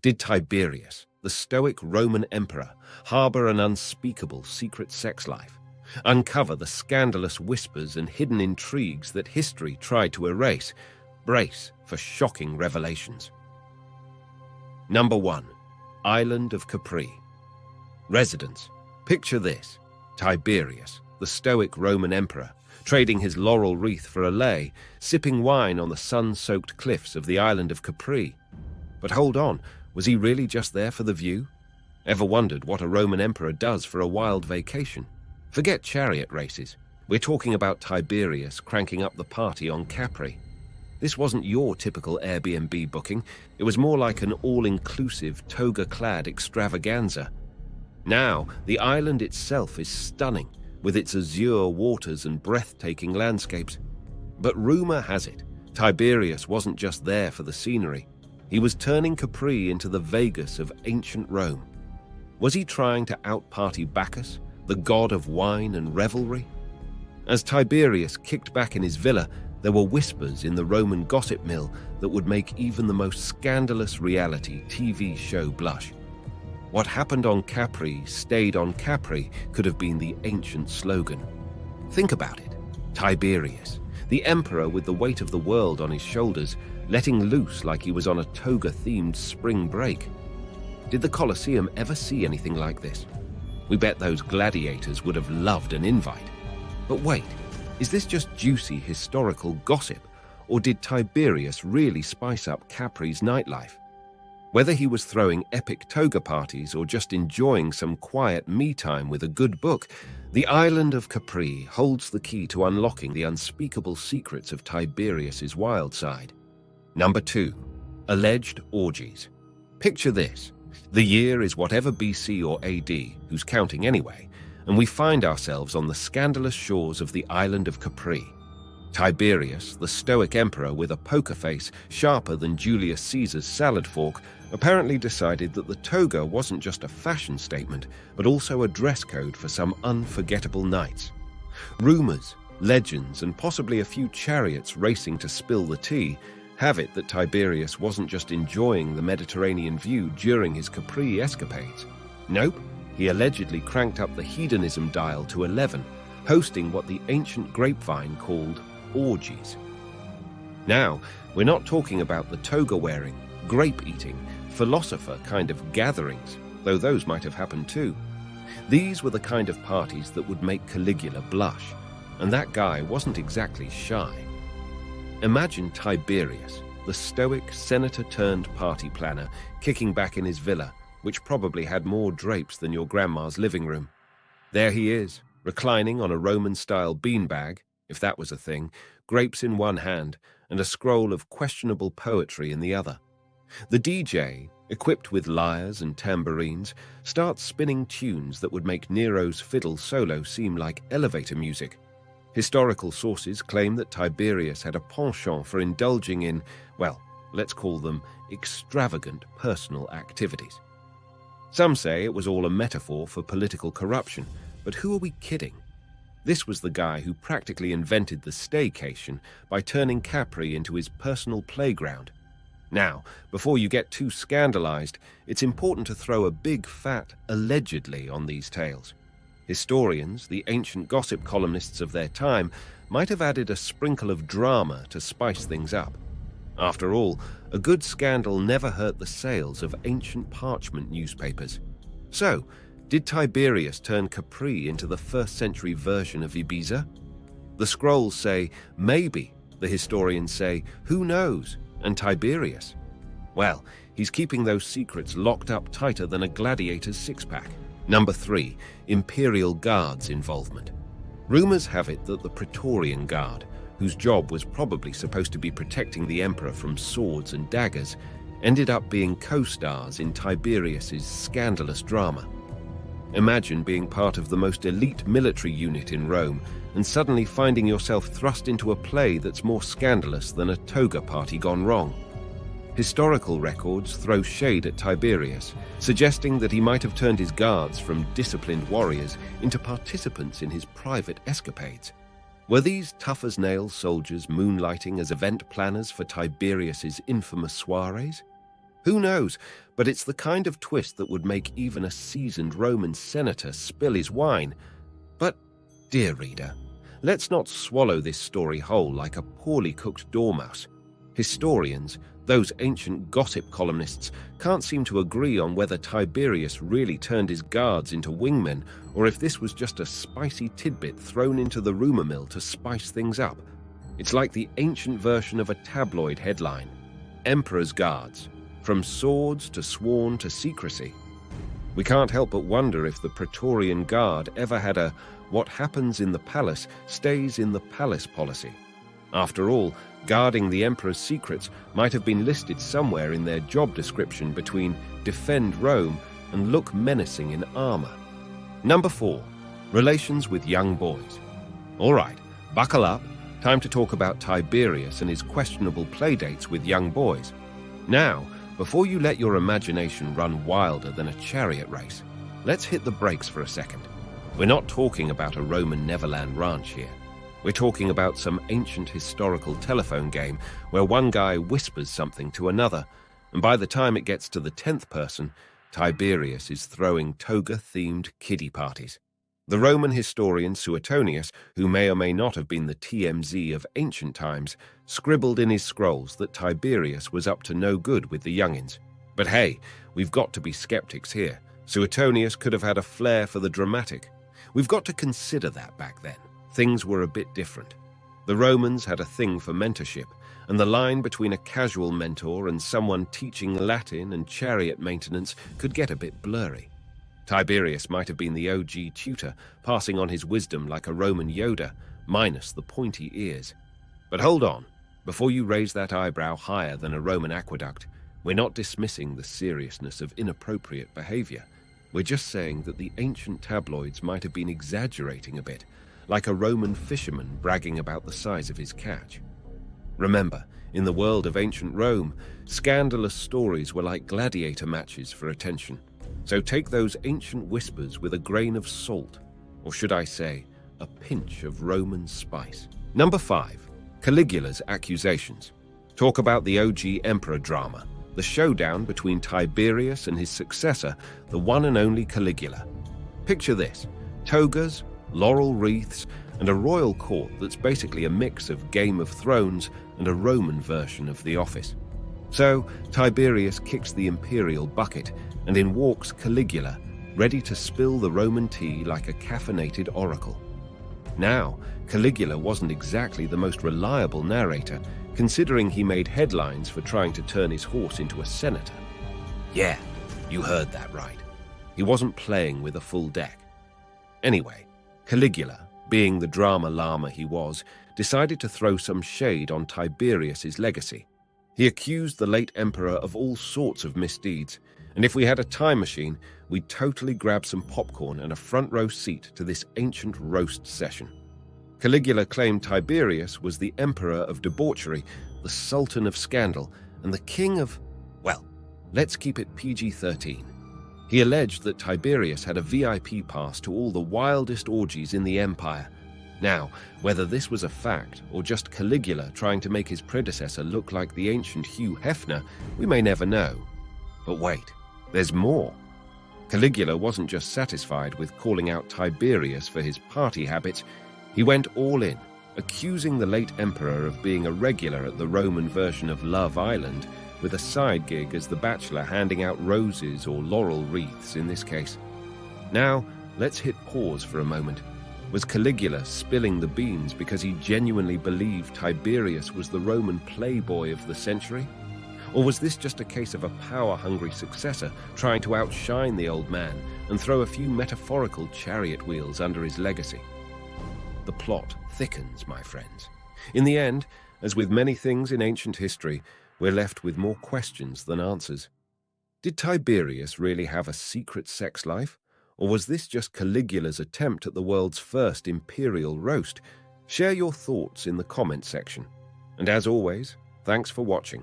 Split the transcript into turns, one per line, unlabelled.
Did Tiberius, the Stoic Roman emperor, harbor an unspeakable secret sex life? Uncover the scandalous whispers and hidden intrigues that history tried to erase. Brace for shocking revelations. Number 1. Island of Capri. Residents. Picture this. Tiberius, the Stoic Roman emperor, trading his laurel wreath for a lei, sipping wine on the sun-soaked cliffs of the island of Capri. But hold on, was he really just there for the view? Ever wondered what a Roman emperor does for a wild vacation? Forget chariot races. We're talking about Tiberius cranking up the party on Capri. This wasn't your typical Airbnb booking. It was more like an all-inclusive, toga-clad extravaganza. Now, the island itself is stunning, with its azure waters and breathtaking landscapes. But rumor has it, Tiberius wasn't just there for the scenery. He was turning Capri into the Vegas of ancient Rome. Was he trying to out-party Bacchus, the god of wine and revelry? As Tiberius kicked back in his villa, there were whispers in the Roman gossip mill that would make even the most scandalous reality TV show blush. What happened on Capri stayed on Capri could have been the ancient slogan. Think about it. Tiberius, the emperor with the weight of the world on his shoulders, letting loose like he was on a toga-themed spring break. Did the Colosseum ever see anything like this? We bet those gladiators would have loved an invite. But wait, is this just juicy historical gossip, or did Tiberius really spice up Capri's nightlife? Whether he was throwing epic toga parties or just enjoying some quiet me-time with a good book, the island of Capri holds the key to unlocking the unspeakable secrets of Tiberius's Wildside. Number 2. Alleged orgies. Picture this. The year is whatever BC or AD, who's counting anyway, and we find ourselves on the scandalous shores of the island of Capri. Tiberius, the Stoic emperor with a poker face sharper than Julius Caesar's salad fork, apparently decided that the toga wasn't just a fashion statement, but also a dress code for some unforgettable nights. Rumors, legends, and possibly a few chariots racing to spill the tea have it that Tiberius wasn't just enjoying the Mediterranean view during his Capri escapades. Nope. He allegedly cranked up the hedonism dial to 11, hosting what the ancient grapevine called orgies. Now, we're not talking about the toga-wearing, grape-eating, philosopher kind of gatherings, though those might have happened too. These were the kind of parties that would make Caligula blush, and that guy wasn't exactly shy. Imagine Tiberius, the Stoic senator-turned-party planner, kicking back in his villa, which probably had more drapes than your grandma's living room. There he is, reclining on a Roman-style beanbag, if that was a thing, grapes in one hand and a scroll of questionable poetry in the other. The DJ, equipped with lyres and tambourines, starts spinning tunes that would make Nero's fiddle solo seem like elevator music. Historical sources claim that Tiberius had a penchant for indulging in, well, let's call them extravagant personal activities. Some say it was all a metaphor for political corruption, but who are we kidding? This was the guy who practically invented the staycation by turning Capri into his personal playground. Now, before you get too scandalized, it's important to throw a big fat allegedly on these tales. Historians, the ancient gossip columnists of their time, might have added a sprinkle of drama to spice things up. After all, a good scandal never hurt the sales of ancient parchment newspapers. So, did Tiberius turn Capri into the first-century version of Ibiza? The scrolls say, maybe. The historians say, who knows? And Tiberius? Well, he's keeping those secrets locked up tighter than a gladiator's six-pack. Number 3. Imperial Guard's involvement. Rumors have it that the Praetorian Guard, whose job was probably supposed to be protecting the emperor from swords and daggers, ended up being co-stars in Tiberius's scandalous drama. Imagine being part of the most elite military unit in Rome and suddenly finding yourself thrust into a play that's more scandalous than a toga party gone wrong. Historical records throw shade at Tiberius, suggesting that he might have turned his guards from disciplined warriors into participants in his private escapades. Were these tough-as-nails soldiers moonlighting as event planners for Tiberius's infamous soirees? Who knows, but it's the kind of twist that would make even a seasoned Roman senator spill his wine. But, dear reader, let's not swallow this story whole like a poorly cooked dormouse. Historians, those ancient gossip columnists, can't seem to agree on whether Tiberius really turned his guards into wingmen or if this was just a spicy tidbit thrown into the rumor mill to spice things up. It's like the ancient version of a tabloid headline: Emperor's Guards, from swords to sworn to secrecy. We can't help but wonder if the Praetorian Guard ever had a "what happens in the palace stays in the palace" policy. After all, guarding the emperor's secrets might have been listed somewhere in their job description between defend Rome and look menacing in armor. Number 4, relations with young boys. All right, buckle up. Time to talk about Tiberius and his questionable playdates with young boys. Now, before you let your imagination run wilder than a chariot race, let's hit the brakes for a second. We're not talking about a Roman Neverland ranch here. We're talking about some ancient historical telephone game where one guy whispers something to another, and by the time it gets to the 10th person, Tiberius is throwing toga-themed kiddie parties. The Roman historian Suetonius, who may or may not have been the TMZ of ancient times, scribbled in his scrolls that Tiberius was up to no good with the youngins. But hey, we've got to be skeptics here. Suetonius could have had a flair for the dramatic. We've got to consider that back then. Things were a bit different. The Romans had a thing for mentorship, and the line between a casual mentor and someone teaching Latin and chariot maintenance could get a bit blurry. Tiberius might have been the OG tutor, passing on his wisdom like a Roman Yoda, minus the pointy ears. But hold on, before you raise that eyebrow higher than a Roman aqueduct, we're not dismissing the seriousness of inappropriate behavior. We're just saying that the ancient tabloids might have been exaggerating a bit, like a Roman fisherman bragging about the size of his catch. Remember, in the world of ancient Rome, scandalous stories were like gladiator matches for attention. So take those ancient whispers with a grain of salt, or should I say, a pinch of Roman spice. Number 5, Caligulas Accusations. Talk about the OG emperor drama, the showdown between Tiberius and his successor, the one and only Caligula. Picture this: togas, laurel wreaths, and a royal court that's basically a mix of Game of Thrones and a Roman version of The Office. So, Tiberius kicks the imperial bucket, and in walks Caligula, ready to spill the Roman tea like a caffeinated oracle. Now, Caligula wasn't exactly the most reliable narrator, considering he made headlines for trying to turn his horse into a senator. Yeah, you heard that right. He wasn't playing with a full deck. Anyway, Caligula, being the drama llama he was, decided to throw some shade on Tiberius's legacy. He accused the late emperor of all sorts of misdeeds, and if we had a time machine, we'd totally grab some popcorn and a front row seat to this ancient roast session. Caligula claimed Tiberius was the emperor of debauchery, the sultan of scandal, and the king of, well, let's keep it PG-13. He alleged that Tiberius had a VIP pass to all the wildest orgies in the empire. Now, whether this was a fact or just Caligula trying to make his predecessor look like the ancient Hugh Hefner, we may never know. But wait, there's more. Caligula wasn't just satisfied with calling out Tiberius for his party habits. He went all in, accusing the late emperor of being a regular at the Roman version of Love Island, with a side gig as the bachelor handing out roses or laurel wreaths in this case. Now, let's hit pause for a moment. Was Caligula spilling the beans because he genuinely believed Tiberius was the Roman playboy of the century? Or was this just a case of a power-hungry successor trying to outshine the old man and throw a few metaphorical chariot wheels under his legacy? The plot thickens, my friends. In the end, as with many things in ancient history, we're left with more questions than answers. Did Tiberius really have a secret sex life? Or was this just Caligula's attempt at the world's first imperial roast? Share your thoughts in the comment section. And as always, thanks for watching.